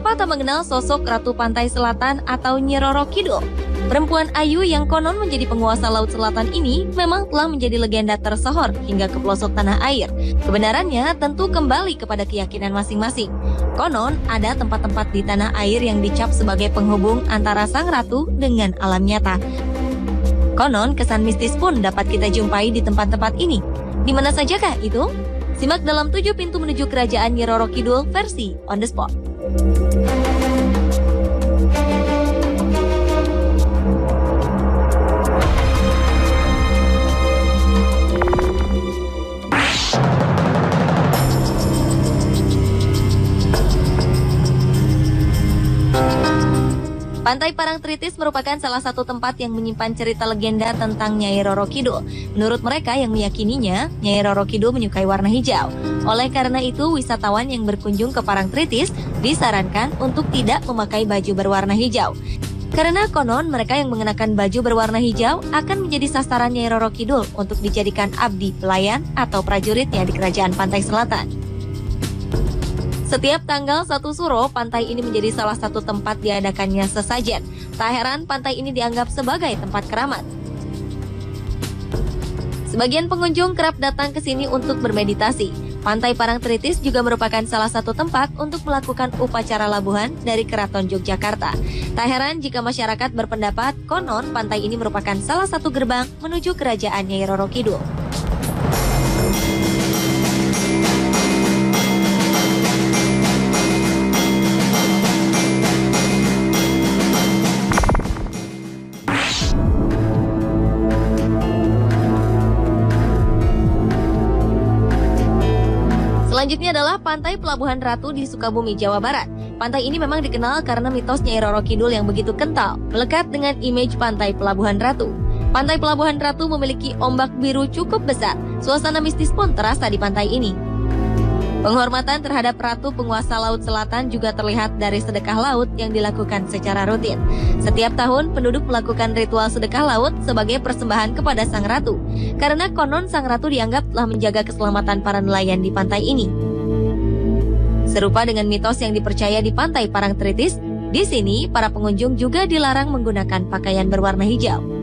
Siapa tak mengenal sosok Ratu Pantai Selatan atau Nyi Roro Kidul? Perempuan ayu yang konon menjadi penguasa Laut Selatan ini memang telah menjadi legenda tersohor hingga ke pelosok tanah air. Kebenarannya tentu kembali kepada keyakinan masing-masing. Konon ada tempat-tempat di tanah air yang dicap sebagai penghubung antara sang ratu dengan alam nyata. Konon kesan mistis pun dapat kita jumpai di tempat-tempat ini. Di mana sajakah itu? Simak dalam 7 pintu menuju kerajaan Nyi Roro Kidul versi On The Spot. Pantai Parangtritis merupakan salah satu tempat yang menyimpan cerita legenda tentang Nyai Roro Kidul. Menurut mereka yang meyakininya, Nyai Roro Kidul menyukai warna hijau. Oleh karena itu, wisatawan yang berkunjung ke Parangtritis disarankan untuk tidak memakai baju berwarna hijau. Karena konon mereka yang mengenakan baju berwarna hijau akan menjadi sasaran Nyai Roro Kidul untuk dijadikan abdi pelayan atau prajuritnya di Kerajaan Pantai Selatan. Setiap tanggal 1 Suro, pantai ini menjadi salah satu tempat diadakannya sesajen. Tak heran pantai ini dianggap sebagai tempat keramat. Sebagian pengunjung kerap datang ke sini untuk bermeditasi. Pantai Parangtritis juga merupakan salah satu tempat untuk melakukan upacara labuhan dari Keraton Yogyakarta. Tak heran jika masyarakat berpendapat konon pantai ini merupakan salah satu gerbang menuju kerajaan Nyai Roro Kidul. Selanjutnya adalah Pantai Pelabuhan Ratu di Sukabumi, Jawa Barat. Pantai ini memang dikenal karena mitos Nyai Roro Kidul yang begitu kental, melekat dengan image Pantai Pelabuhan Ratu. Pantai Pelabuhan Ratu memiliki ombak biru cukup besar. Suasana mistis pun terasa di pantai ini. Penghormatan terhadap Ratu Penguasa Laut Selatan juga terlihat dari sedekah laut yang dilakukan secara rutin. Setiap tahun, penduduk melakukan ritual sedekah laut sebagai persembahan kepada Sang Ratu. Karena konon Sang Ratu dianggap telah menjaga keselamatan para nelayan di pantai ini. Serupa dengan mitos yang dipercaya di Pantai Parangtritis, di sini para pengunjung juga dilarang menggunakan pakaian berwarna hijau.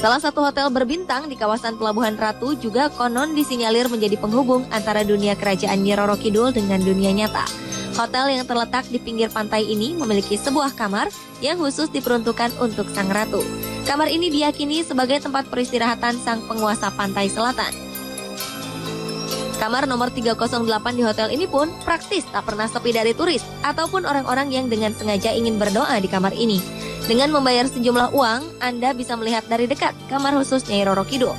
Salah satu hotel berbintang di kawasan Pelabuhan Ratu juga konon disinyalir menjadi penghubung antara dunia kerajaan Nyi Roro Kidul dengan dunia nyata. Hotel yang terletak di pinggir pantai ini memiliki sebuah kamar yang khusus diperuntukkan untuk Sang Ratu. Kamar ini diyakini sebagai tempat peristirahatan sang penguasa pantai selatan. Kamar nomor 308 di hotel ini pun praktis tak pernah sepi dari turis ataupun orang-orang yang dengan sengaja ingin berdoa di kamar ini. Dengan membayar sejumlah uang, Anda bisa melihat dari dekat kamar khusus Nyai Roro Kidul.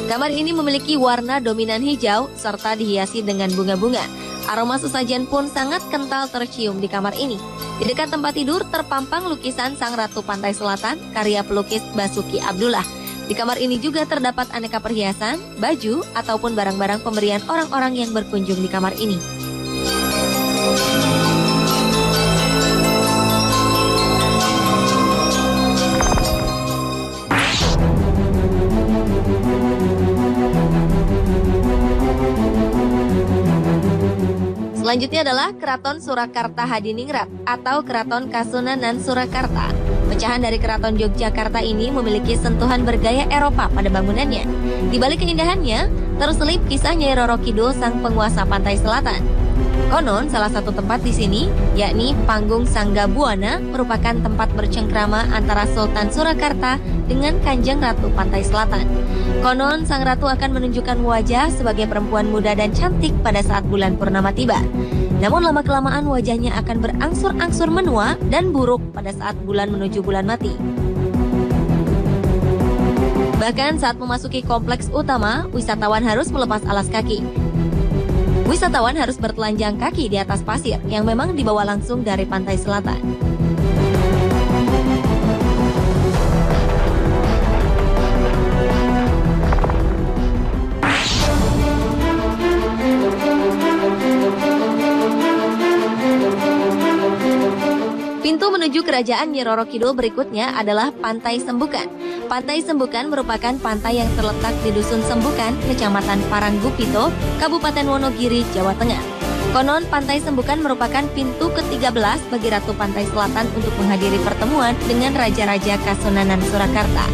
Kamar ini memiliki warna dominan hijau serta dihiasi dengan bunga-bunga. Aroma sesajen pun sangat kental tercium di kamar ini. Di dekat tempat tidur terpampang lukisan Sang Ratu Pantai Selatan karya pelukis Basuki Abdullah. Di kamar ini juga terdapat aneka perhiasan, baju, ataupun barang-barang pemberian orang-orang yang berkunjung di kamar ini. Selanjutnya adalah Keraton Surakarta Hadiningrat atau Keraton Kasunanan Surakarta. Pecahan dari Keraton Yogyakarta ini memiliki sentuhan bergaya Eropa pada bangunannya. Di balik keindahannya, terselip kisah Nyai Roro Kidul sang penguasa pantai selatan. Konon, salah satu tempat di sini, yakni Panggung Sangga Buana, merupakan tempat bercengkrama antara Sultan Surakarta dengan Kanjeng Ratu Pantai Selatan. Konon, Sang Ratu akan menunjukkan wajah sebagai perempuan muda dan cantik pada saat bulan purnama tiba. Namun lama-kelamaan wajahnya akan berangsur-angsur menua dan buruk pada saat bulan menuju bulan mati. Bahkan saat memasuki kompleks utama, wisatawan harus melepas alas kaki. Wisatawan harus bertelanjang kaki di atas pasir yang memang dibawa langsung dari pantai selatan. menuju kerajaan Nyi Roro Kidul berikutnya adalah Pantai Sembukan. Pantai Sembukan merupakan pantai yang terletak di Dusun Sembukan, Kecamatan Paranggupito, Kabupaten Wonogiri, Jawa Tengah. Konon Pantai Sembukan merupakan pintu ke-13 bagi Ratu Pantai Selatan untuk menghadiri pertemuan dengan Raja-Raja Kasunanan Surakarta.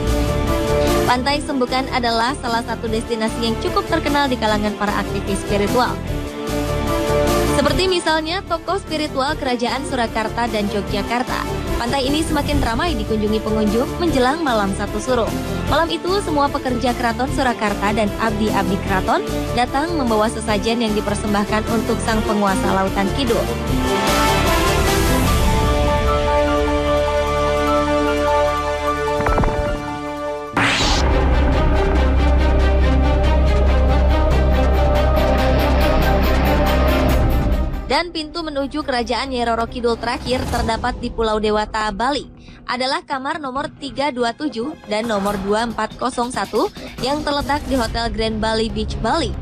Pantai Sembukan adalah salah satu destinasi yang cukup terkenal di kalangan para aktivis spiritual. Seperti misalnya tokoh spiritual Kerajaan Surakarta dan Yogyakarta. Pantai ini semakin ramai dikunjungi pengunjung menjelang malam 1 Suro. Malam itu semua pekerja Keraton Surakarta dan abdi-abdi keraton datang membawa sesajen yang dipersembahkan untuk sang penguasa Lautan Kidul. Dan pintu menuju kerajaan Nyi Roro Kidul terakhir terdapat di Pulau Dewata, Bali. Adalah kamar nomor 327 dan nomor 2401 yang terletak di Hotel Grand Bali Beach, Bali.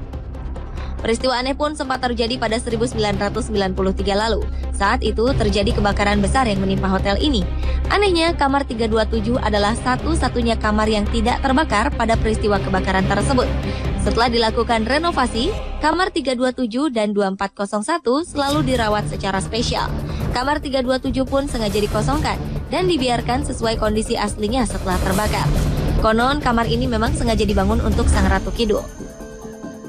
Peristiwa aneh pun sempat terjadi pada 1993 lalu. Saat itu terjadi kebakaran besar yang menimpa hotel ini. Anehnya, kamar 327 adalah satu-satunya kamar yang tidak terbakar pada peristiwa kebakaran tersebut. Setelah dilakukan renovasi, kamar 327 dan 2401 selalu dirawat secara spesial. Kamar 327 pun sengaja dikosongkan dan dibiarkan sesuai kondisi aslinya setelah terbakar. Konon kamar ini memang sengaja dibangun untuk Sang Ratu Kidul.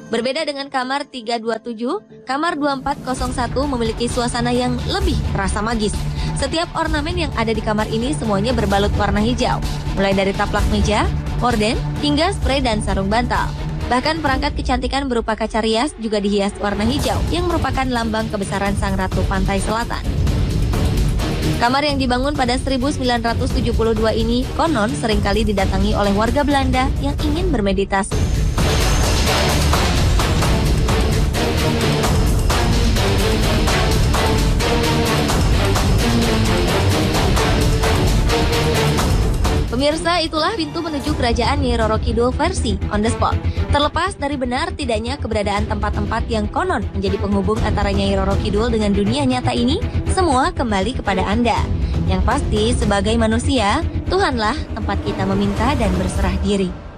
Berbeda dengan kamar 327, kamar 2401 memiliki suasana yang lebih terasa magis. Setiap ornamen yang ada di kamar ini semuanya berbalut warna hijau, mulai dari taplak meja, horden, hingga spray dan sarung bantal. Bahkan perangkat kecantikan berupa kaca rias juga dihias warna hijau yang merupakan lambang kebesaran Sang Ratu Pantai Selatan. Kamar yang dibangun pada 1972 ini konon seringkali didatangi oleh warga Belanda yang ingin bermeditasi. Pemirsa, itulah pintu menuju kerajaan Nyi Roro Kidul versi on the spot. Terlepas dari benar tidaknya keberadaan tempat-tempat yang konon menjadi penghubung antara Nyi Roro Kidul dengan dunia nyata ini, semua kembali kepada Anda. Yang pasti, sebagai manusia, Tuhanlah tempat kita meminta dan berserah diri.